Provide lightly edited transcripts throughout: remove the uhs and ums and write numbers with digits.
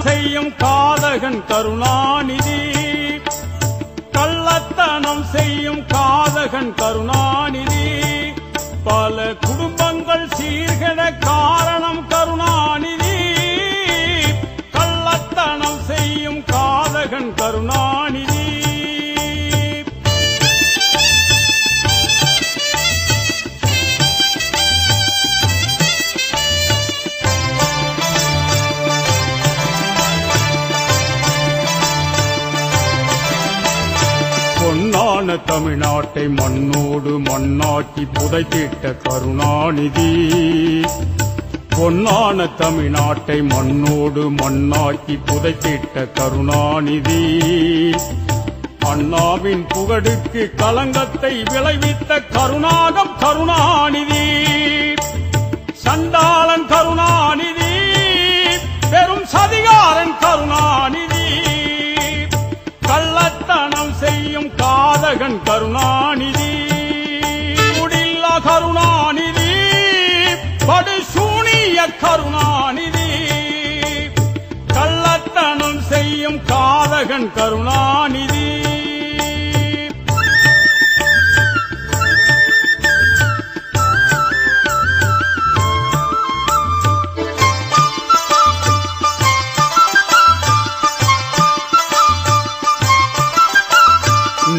செய்யும் காதகன் கருணாநிதி, கள்ளத்தனம் செய்யும் காதகன் கருணாநிதி, பல குடும்பங்கள் சீர்கெட காரணம் கருணாநிதி, கள்ளத்தனம் செய்யும் காதகன் கருணாநிதி. பொன்னான தமிழ்நாட்டை மண்ணோடு மண்ணாக்கி புதைத்திட்ட கருணாநிதி, பொன்னான தமிழ்நாட்டை மண்ணோடு மண்ணாக்கி புதைத்திட்ட கருணாநிதி, அண்ணாவின் புகழுக்கு களங்கத்தை விளைவித்த கருணாகம் கருணாநிதி, சண்டாளன் கருணாநிதி, பெரும் சதிகாரன் கருணாநிதி, கள்ளத்தனம் செய்யும் காதகன் கருணாநிதி, முடில்லா கருணாநிதி, படுசூனிய கருணாநிதி, கள்ளத்தனம் செய்யும் காதகன் கருணாநிதி.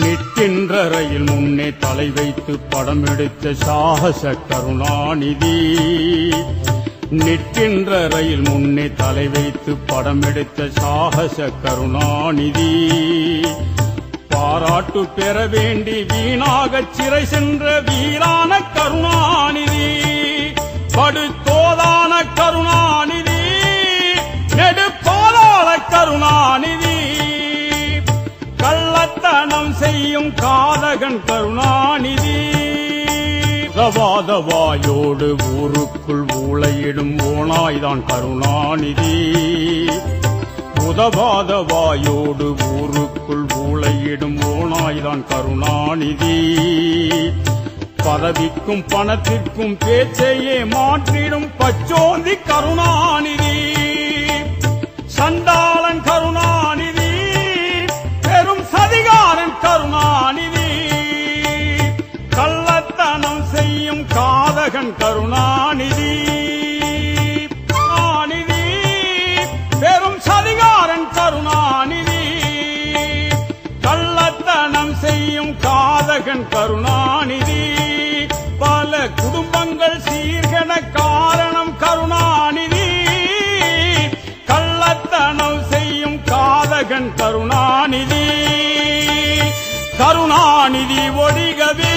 நிற்கின்ற ரயில் முன்னே தலை வைத்து படம் எடுத்த சாகச கருணாநிதி, நிற்கின்ற ரயில் முன்னே தலை வைத்து படம் எடுத்த சாகச கருணாநிதி, பாராட்டு பெற வேண்டி வீணாக சிறை சென்ற வீரான கருணாநிதி, படுதோதான கருணாநிதி, நெடுப்பாலான கருணாநிதி, கள்ளத்தனம் செய்யும் காதகன் கருணாநிதி, உதவாத வாயோடு ஊருக்குள் ஊளையிடும் ஓனாய்தான் கருணாநிதி, உதவாத வாயோடு ஊருக்குள் ஊளையிடும் ஓனாய்தான் கருணாநிதி, பதவிக்கும் பணத்திற்கும் பேச்சையே மாற்றிடும் பச்சோந்தி கருணாநிதி, சண்டாளன் கருணாநிதி, பெரும் சதிகாரன் கருணாநிதி, கள்ளத்தனம் செய்யும் காதகன் கருணாநிதி, கருணாநிதி, பெரும் சதிகாரன் கருணாநிதி, கள்ளத்தனம் செய்யும் காதகன் கருணாநிதி, பல குடும்பங்கள் சீர்கெட காரணம் கருணாநிதி, கள்ளத்தனம் செய்யும் காதகன் கருணாநிதி, கருணாநிதி ஒழிகவே